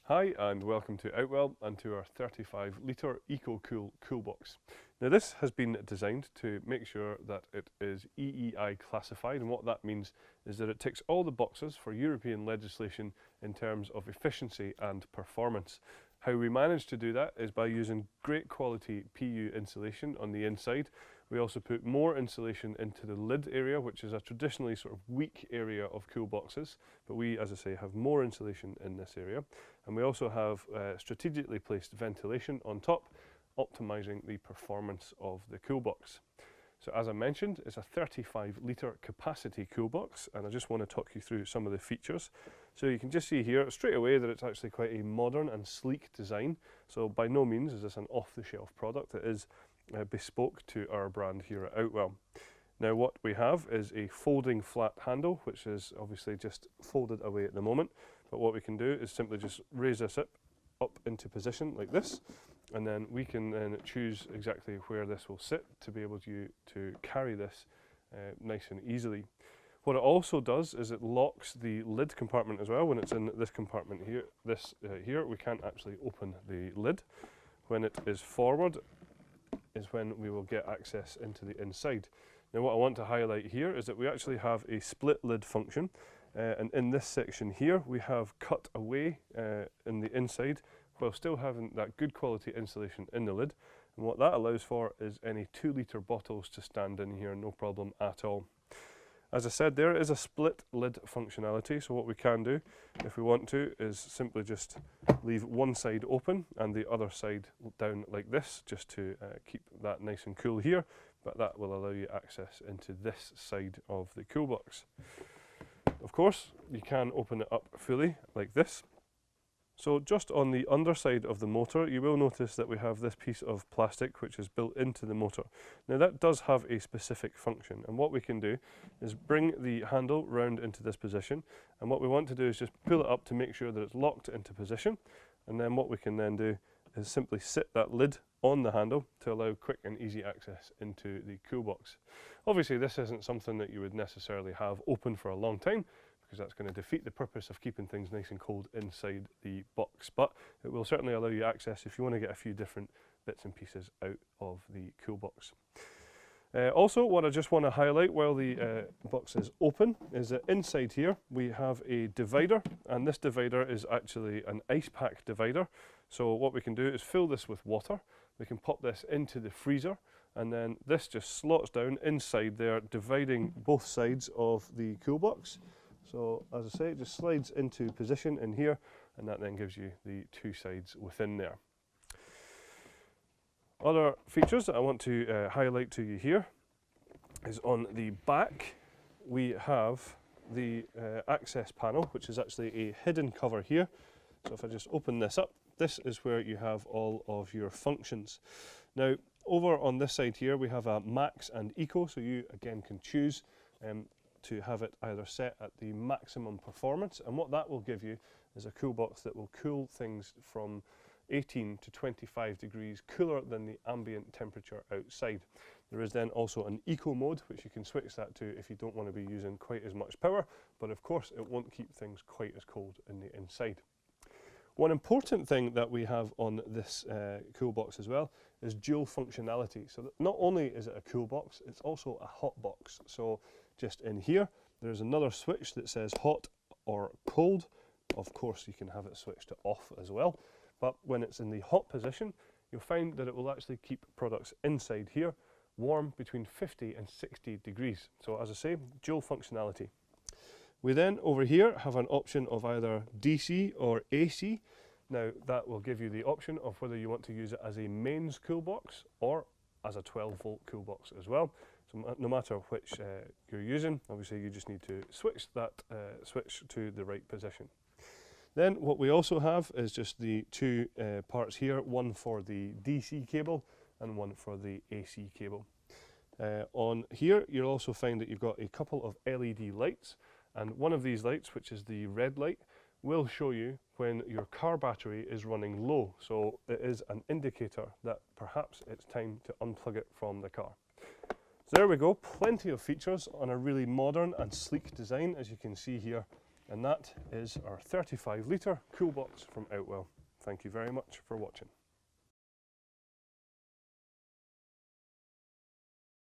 Hi and welcome to Outwell and to our 35 litre EcoCool cool box. Now this has been designed to make sure that it is EEI classified, and what that means is that it ticks all the boxes for European legislation in terms of efficiency and performance. How we manage to do that is by using great quality PU insulation on the inside. We also put more insulation into the lid area, which is a traditionally sort of weak area of cool boxes, but we, as I say, have more insulation in this area. And we also have strategically placed ventilation on top, optimizing the performance of the cool box. So as I mentioned, it's a 35 litre capacity cool box, and I just want to talk you through some of the features. So you can just see here straight away that it's actually quite a modern and sleek design. So by no means is this an off-the-shelf product. It is bespoke to our brand here at Outwell. Now what we have is a folding flat handle, which is obviously just folded away at the moment, but what we can do is simply just raise this up into position like this, and then we can then choose exactly where this will sit to be able to carry this nice and easily. What it also does is it locks the lid compartment as well. When it's in this compartment here, here we can't actually open the lid. When it is forward is when we will get access into the inside. Now what I want to highlight here is that we actually have a split lid function, and in this section here we have cut away in the inside while still having that good quality insulation in the lid, and what that allows for is any 2 litre bottles to stand in here, no problem at all. As I said, there is a split lid functionality, so what we can do if we want to is simply just leave one side open and the other side down like this, just to keep that nice and cool here, but that will allow you access into this side of the cool box. Of course, you can open it up fully like this. So just on the underside of the motor, you will notice that we have this piece of plastic which is built into the motor. Now that does have a specific function, and what we can do is bring the handle round into this position, and what we want to do is just pull it up to make sure that it's locked into position, and then what we can then do is simply sit that lid on the handle to allow quick and easy access into the cool box. Obviously this isn't something that you would necessarily have open for a long time, because that's going to defeat the purpose of keeping things nice and cold inside the box, but it will certainly allow you access if you want to get a few different bits and pieces out of the cool box. Also, what I just want to highlight while the box is open is that inside here we have a divider, and this divider is actually an ice pack divider. So what we can do is fill this with water, we can pop this into the freezer, and then this just slots down inside there, dividing both sides of the cool box. So as I say, it just slides into position in here, and that then gives you the two sides within there. Other features that I want to highlight to you here is on the back we have the access panel, which is actually a hidden cover here. So if I just open this up, this is where you have all of your functions. Now over on this side here we have a max and eco, so you again can choose to have it either set at the maximum performance, and what that will give you is a cool box that will cool things from 18 to 25 degrees cooler than the ambient temperature outside. There is then also an eco mode which you can switch that to if you don't want to be using quite as much power, but of course it won't keep things quite as cold in the inside. One important thing that we have on this cool box as well is dual functionality. So that not only is it a cool box, it's also a hot box. So just in here, there's another switch that says hot or cold. Of course, you can have it switched to off as well. But when it's in the hot position, you'll find that it will actually keep products inside here warm between 50 and 60 degrees. So as I say, dual functionality. We then over here have an option of either DC or AC. Now that will give you the option of whether you want to use it as a mains cool box or as a 12-volt cool box as well. So no matter which you're using, obviously you just need to switch that switch to the right position. Then what we also have is just the two parts here, one for the DC cable and one for the AC cable. On here you'll also find that you've got a couple of LED lights, and one of these lights, which is the red light, will show you when your car battery is running low. So it is an indicator that perhaps it's time to unplug it from the car. So there we go, plenty of features on a really modern and sleek design, as you can see here And that is our 35 litre cool box from Outwell. Thank you very much for watching.